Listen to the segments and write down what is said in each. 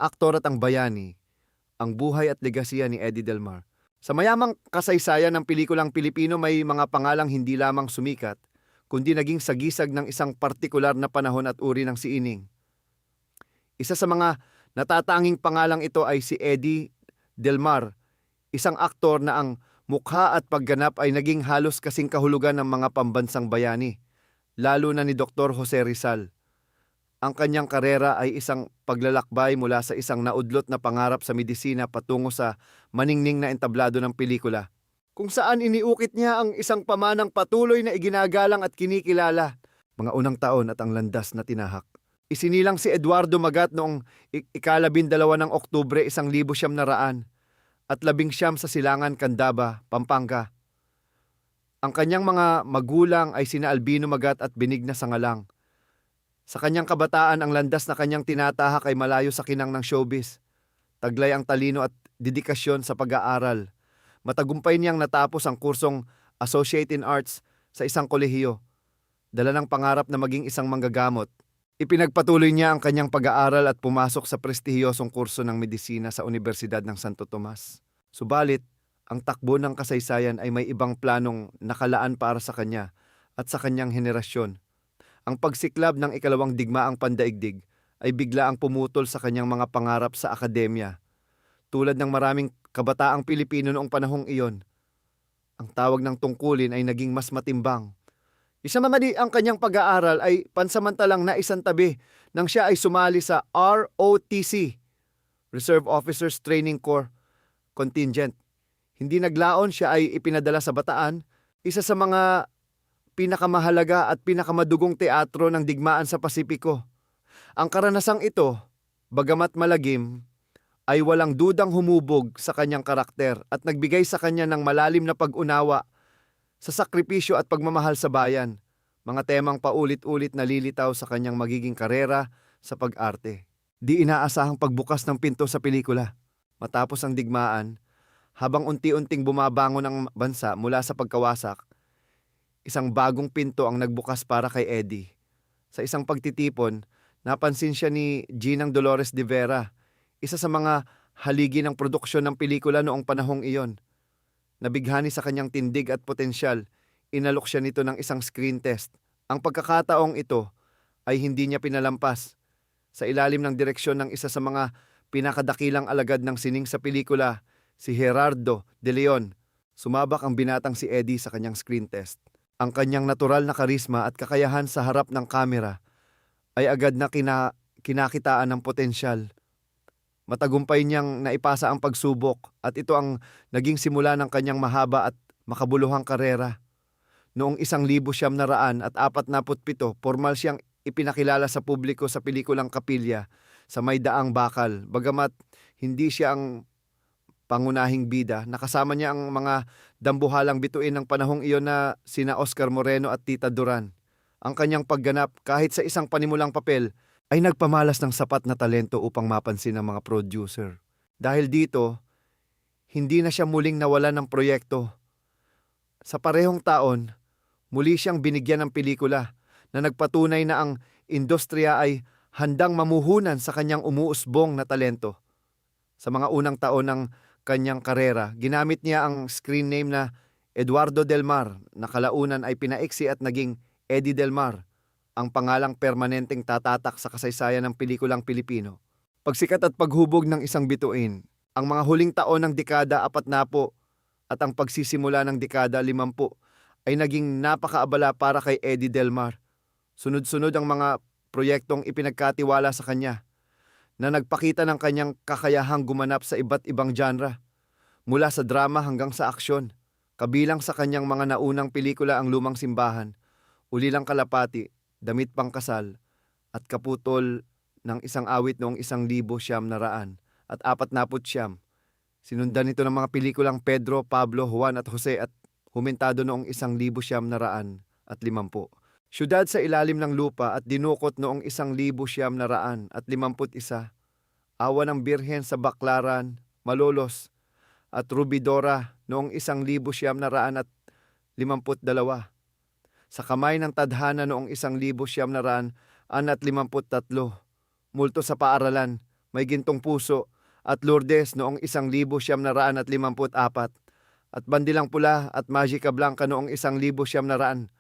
aktor at ang bayani, ang buhay at legasiya ni Eddie Del Mar. Sa mayamang kasaysayan ng pelikulang Pilipino may mga pangalang hindi lamang sumikat, kundi naging sagisag ng isang partikular na panahon at uri ng sining. Isa sa mga natatanging pangalang ito ay si Eddie Del Mar, isang aktor na ang mukha at pagganap ay naging halos kasing kahulugan ng mga pambansang bayani, lalo na ni Dr. Jose Rizal. Ang kanyang karera ay isang paglalakbay mula sa isang naudlot na pangarap sa medisina patungo sa maningning na entablado ng pelikula, kung saan iniukit niya ang isang pamanang patuloy na iginagalang at kinikilala. Mga unang taon at ang landas na tinahak. Isinilang si Eduardo Magat noong ika-12 ng Oktubre 1900 at 19 sa Silangan, Candaba, Pampanga. Ang kanyang mga magulang ay sina Albino Magat at Benigna Sangalang. Sa kanyang kabataan, ang landas na kanyang tinatahak ay malayo sa kinang ng showbiz. Taglay ang talino at dedikasyon sa pag-aaral. Matagumpay niyang natapos ang kursong Associate in Arts sa isang kolehiyo. Dala ng pangarap na maging isang manggagamot. Ipinagpatuloy niya ang kanyang pag-aaral at pumasok sa prestihiyosong kurso ng medisina sa Universidad ng Santo Tomas. Subalit, ang takbo ng kasaysayan ay may ibang planong nakalaan para sa kanya at sa kanyang henerasyon. Ang pagsiklab ng ikalawang digmaang pandaigdig ay bigla ang pumutol sa kanyang mga pangarap sa akademya. Tulad ng maraming kabataang Pilipino noong panahong iyon, ang tawag ng tungkulin ay naging mas matimbang. Isamamali ang kanyang pag-aaral ay pansamantalang naisantabi nang siya ay sumali sa ROTC, Reserve Officers Training Corps Contingent. Hindi naglaon, siya ay ipinadala sa Bataan, isa sa mga pinakamahalaga at pinakamadugong teatro ng digmaan sa Pasipiko. Ang karanasang ito, bagamat malagim, ay walang dudang humubog sa kanyang karakter at nagbigay sa kanya ng malalim na pag-unawa sa sakripisyo at pagmamahal sa bayan, mga temang paulit-ulit nalilitaw sa kanyang magiging karera sa pag-arte. Di inaasahang pagbukas ng pinto sa pelikula. Matapos ang digmaan, habang unti-unting bumabangon ang bansa mula sa pagkawasak, isang bagong pinto ang nagbukas para kay Eddie. Sa isang pagtitipon, napansin siya ni Ginang Dolores de Vera, isa sa mga haligi ng produksyon ng pelikula noong panahong iyon. Nabighani sa kanyang tindig at potensyal, inalok siya nito ng isang screen test. Ang pagkakataong ito ay hindi niya pinalampas. Sa ilalim ng direksyon ng isa sa mga pinakadakilang alagad ng sining sa pelikula, si Gerardo de Leon, sumabak ang binatang si Eddie sa kanyang screen test. Ang kanyang natural na karisma at kakayahan sa harap ng kamera ay agad na kinakitaan ng potensyal. Matagumpay niyang naipasa ang pagsubok at ito ang naging simula ng kanyang mahaba at makabuluhang karera. Noong 1947, formal siyang ipinakilala sa publiko sa pelikulang Kapilya sa May Daang Bakal. Bagamat hindi siya ang pangunahing bida, nakasama niya ang mga dambuhalang bituin ng panahong iyon na sina Oscar Moreno at Tita Duran. Ang kanyang pagganap kahit sa isang panimulang papel ay nagpamalas ng sapat na talento upang mapansin ng mga producer. Dahil dito, hindi na siya muling nawalan ng proyekto. Sa parehong taon, muli siyang binigyan ng pelikula na nagpatunay na ang industriya ay handang mamuhunan sa kanyang umuusbong na talento. Sa mga unang taon ng kanyang karera, ginamit niya ang screen name na Eduardo Del Mar na kalaunan ay pinaiksi at naging Eddie Del Mar, ang pangalang permanenteng tatatak sa kasaysayan ng pelikulang Pilipino. Pagsikat at paghubog ng isang bituin, ang mga huling taon ng dekada 40 at ang pagsisimula ng dekada 50 ay naging napakaabala para kay Eddie Del Mar. Sunod-sunod ang mga proyektong ipinagkatiwala sa kanya na nagpakita ng kanyang kakayahang gumanap sa iba't ibang genre, mula sa drama hanggang sa aksyon. Kabilang sa kanyang mga naunang pelikula ang Lumang Simbahan, Ulilang Kalapati, Damit Pangkasal, at Kaputol ng Isang Awit noong 1900 at 49. Sinundan nito ng mga pelikulang Pedro, Pablo, Juan at Jose at Humentado noong 1950. Siyudad sa Ilalim ng Lupa at Dinukot noong 1951, Awa ng Birhen sa Baklaran, Malolos at Rubidora noong 1952, Sa Kamay ng Tadhana noong 1953, Multo sa Paaralan, May Gintong Puso at Lourdes noong 1954 at Bandilang Pula at Magica Blanca noong 1955.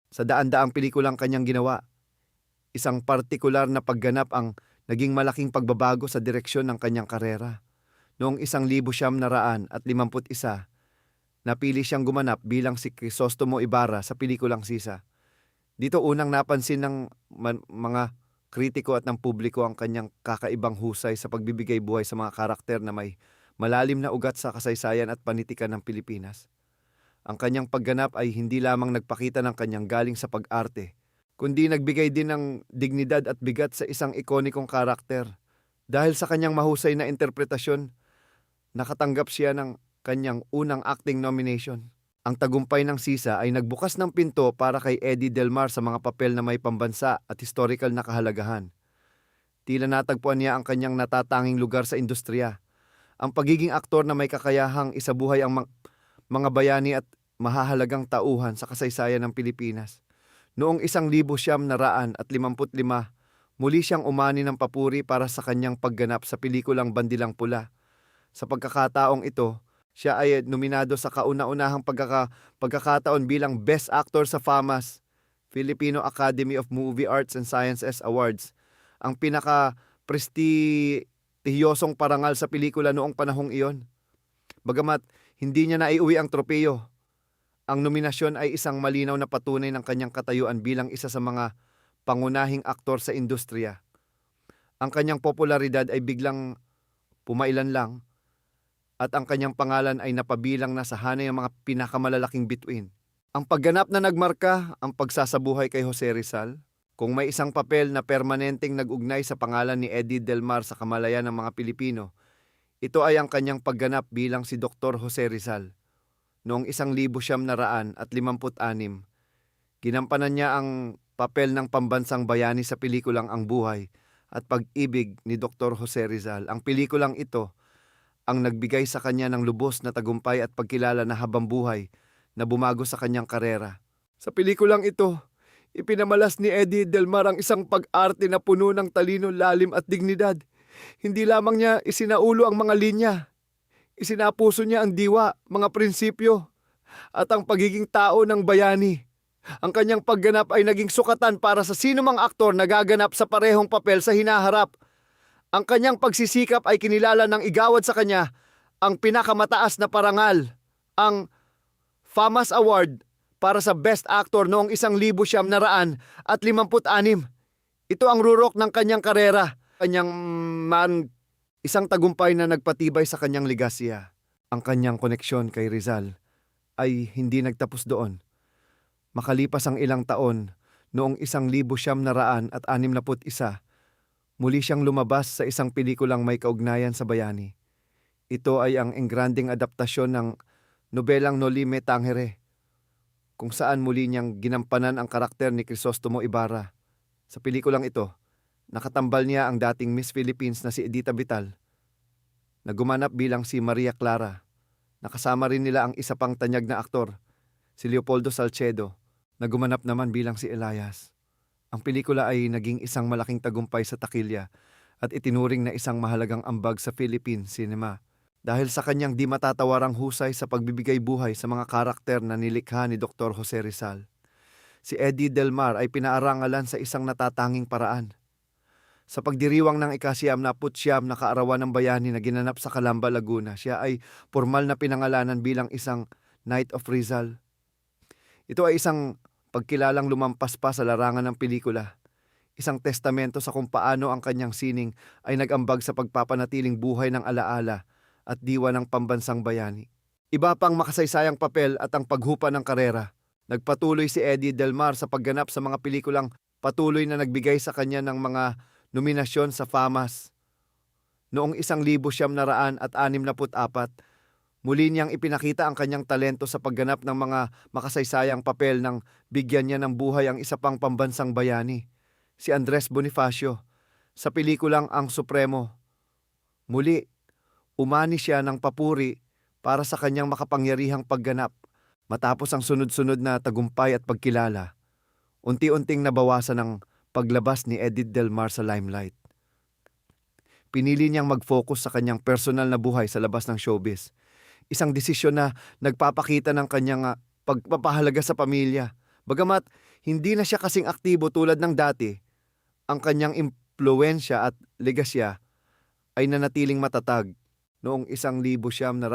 Sa daan-daang pelikulang kanyang ginawa, isang partikular na pagganap ang naging malaking pagbabago sa direksyon ng kanyang karera. Noong 1951, napili siyang gumanap bilang si Crisostomo Ibarra sa pelikulang Sisa. Dito unang napansin ng mga kritiko at ng publiko ang kanyang kakaibang husay sa pagbibigay buhay sa mga karakter na may malalim na ugat sa kasaysayan at panitikan ng Pilipinas. Ang kanyang pagganap ay hindi lamang nagpakita ng kanyang galing sa pag-arte, kundi nagbigay din ng dignidad at bigat sa isang ikonikong karakter. Dahil sa kanyang mahusay na interpretasyon, nakatanggap siya ng kanyang unang acting nomination. Ang tagumpay ng Sisa ay nagbukas ng pinto para kay Eddie Del Mar sa mga papel na may pambansa at historical na kahalagahan. Tila natagpuan niya ang kanyang natatanging lugar sa industriya. Ang pagiging aktor na may kakayahang isabuhay ang mga bayani at mahahalagang tauhan sa kasaysayan ng Pilipinas. Noong 1955, muli siyang umani ng papuri para sa kanyang pagganap sa pelikulang Bandilang Pula. Sa pagkakataong ito, siya ay nominado sa kauna-unahang pagkakataon bilang Best Actor sa FAMAS, Filipino Academy of Movie Arts and Sciences Awards, ang pinaka-prestihiyosong parangal sa pelikula noong panahong iyon. Bagamat hindi niya naiuwi ang tropeyo, ang nominasyon ay isang malinaw na patunay ng kanyang katayuan bilang isa sa mga pangunahing aktor sa industriya. Ang kanyang popularidad ay biglang pumailan lang at ang kanyang pangalan ay napabilang na sa hanay ng mga pinakamalalaking bituin. Ang pagganap na nagmarka ang pagsasabuhay kay Jose Rizal. Kung may isang papel na permanenteng nag-ugnay sa pangalan ni Eddie Del Mar sa kamalayan ng mga Pilipino, ito ay ang kanyang pagganap bilang si Dr. Jose Rizal. Noong 1956, ginampanan niya ang papel ng pambansang bayani sa pelikulang Ang Buhay at Pag-ibig ni Dr. Jose Rizal. Ang pelikulang ito ang nagbigay sa kanya ng lubos na tagumpay at pagkilala na habang buhay na bumago sa kanyang karera. Sa pelikulang ito, ipinamalas ni Eddie Del Mar ang isang pag-arte na puno ng talino, lalim at dignidad. Hindi lamang niya isinaulo ang mga linya, isinapuso niya ang diwa, mga prinsipyo, at ang pagiging tao ng bayani. Ang kanyang pagganap ay naging sukatan para sa sinumang aktor na gaganap sa parehong papel sa hinaharap. Ang kanyang pagsisikap ay kinilala ng igawad sa kanya ang pinakamataas na parangal, ang FAMAS Award para sa Best Actor noong 1956. Ito ang rurok ng kanyang karera, isang tagumpay na nagpatibay sa kanyang legasya. Ang kanyang koneksyon kay Rizal ay hindi nagtapos doon. Makalipas ang ilang taon, noong 1961, muli siyang lumabas sa isang pelikulang may kaugnayan sa bayani. Ito ay ang engranding adaptasyon ng nobelang Noli Me Tangere, kung saan muli niyang ginampanan ang karakter ni Crisostomo Ibarra. Sa pelikulang ito, nakatambal niya ang dating Miss Philippines na si Edita Vital, na gumanap bilang si Maria Clara. Nakasama rin nila ang isa pang tanyag na aktor, si Leopoldo Salcedo, na gumanap naman bilang si Elias. Ang pelikula ay naging isang malaking tagumpay sa takilya at itinuring na isang mahalagang ambag sa Philippine cinema dahil sa kanyang di matatawarang husay sa pagbibigay buhay sa mga karakter na nilikha ni Dr. Jose Rizal. Si Eddie Del Mar ay pinaarangalan sa isang natatanging paraan. Sa pagdiriwang ng ika-siyam na kaarawan ng bayani na ginanap sa Calamba, Laguna, siya ay formal na pinangalanan bilang isang Knight of Rizal. Ito ay isang pagkilalang lumampas pa sa larangan ng pelikula. Isang testamento sa kung paano ang kanyang sining ay nag-ambag sa pagpapanatiling buhay ng alaala at diwa ng pambansang bayani. Iba pang makasaysayang papel at ang paghupa ng karera. Nagpatuloy si Eddie Del Mar sa pagganap sa mga pelikulang patuloy na nagbigay sa kanya ng mga nominasyon sa FAMAS. Noong 1964, muli niyang ipinakita ang kanyang talento sa pagganap ng mga makasaysayang papel nang bigyan niya ng buhay ang isa pang pambansang bayani, si Andres Bonifacio, sa pelikulang Ang Supremo. Muli, umani siya ng papuri para sa kanyang makapangyarihang pagganap. Matapos ang sunod-sunod na tagumpay at pagkilala, unti-unting nabawasan ang paglabas ni Eddie Del Mar sa limelight. pinili niyang mag-focus sa kanyang personal na buhay sa labas ng showbiz. Isang desisyon na nagpapakita ng kanyang pagpapahalaga sa pamilya. Bagamat hindi na siya kasing aktibo tulad ng dati, ang kanyang impluwensya at legasya ay nanatiling matatag. Noong 1986,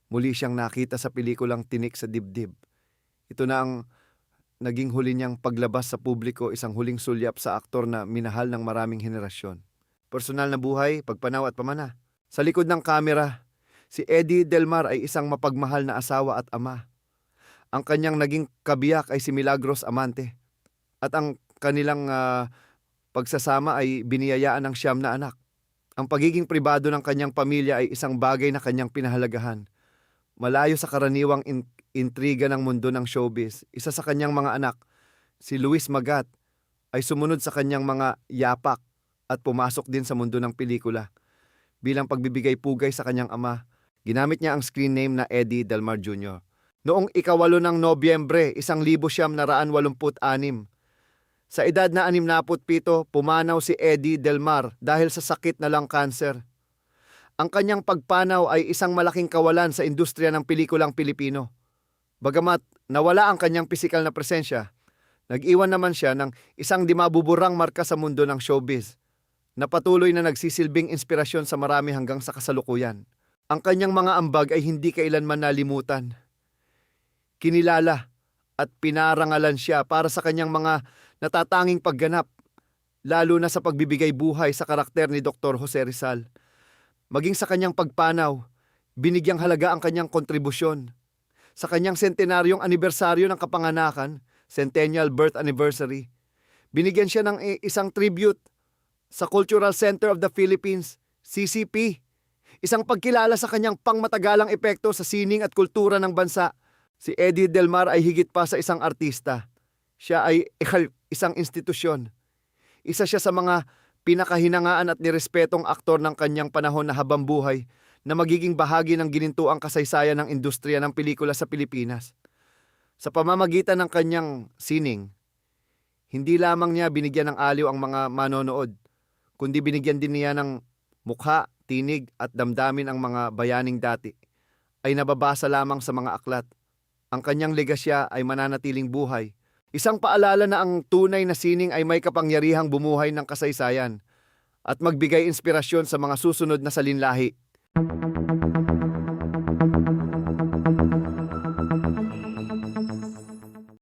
muli siyang nakita sa pelikulang Tinik sa Dibdib. Ito na ang naging huli niyang paglabas sa publiko, isang huling sulyap sa aktor na minahal ng maraming henerasyon. Personal na buhay, pagpanaw at pamana. Sa likod ng kamera, si Eddie Del Mar ay isang mapagmahal na asawa at ama. Ang kanyang naging kabiyak ay si Milagros Amante. At ang kanilang pagsasama ay biniyayaan ng 9 na anak. Ang pagiging pribado ng kanyang pamilya ay isang bagay na kanyang pinahalagahan. Malayo sa karaniwang intriga ng mundo ng showbiz, isa sa kanyang mga anak, si Luis Magat, ay sumunod sa kanyang mga yapak at pumasok din sa mundo ng pelikula. Bilang pagbibigay pugay sa kanyang ama, ginamit niya ang screen name na Eddie Del Mar Jr. Noong 8 ng Nobyembre, 1986, sa edad na 67, pumanaw si Eddie Del Mar dahil sa sakit na lung cancer. Ang kanyang pagpanaw ay isang malaking kawalan sa industriya ng pelikulang Pilipino. Bagamat nawala ang kanyang pisikal na presensya, nag-iwan naman siya ng isang di mabuburang marka sa mundo ng showbiz, na patuloy na nagsisilbing inspirasyon sa marami hanggang sa kasalukuyan. Ang kanyang mga ambag ay hindi kailanman nalimutan. Kinilala at pinarangalan siya para sa kanyang mga natatanging pagganap, lalo na sa pagbibigay buhay sa karakter ni Dr. Jose Rizal. Maging sa kanyang pagpanaw, binigyang halaga ang kanyang kontribusyon. Sa kanyang sentenaryong anibersaryo ng kapanganakan, Centennial Birth Anniversary, binigyan siya ng isang tribute sa Cultural Center of the Philippines, CCP. Isang pagkilala sa kanyang pangmatagalang epekto sa sining at kultura ng bansa. Si Eddie Del Mar ay higit pa sa isang artista. Siya ay isang institusyon. Isa siya sa mga pinakahinangaan at nirespetong aktor ng kanyang panahon na habang buhay na magiging bahagi ng ginintuang kasaysayan ng industriya ng pelikula sa Pilipinas. Sa pamamagitan ng kanyang sining, hindi lamang niya binigyan ng aliw ang mga manonood, kundi binigyan din niya ng mukha, tinig at damdamin ang mga bayaning dati ay nababasa lamang sa mga aklat. Ang kanyang legasya ay mananatiling buhay. Isang paalala na ang tunay na sining ay may kapangyarihang bumuhay ng kasaysayan at magbigay inspirasyon sa mga susunod na salinlahi.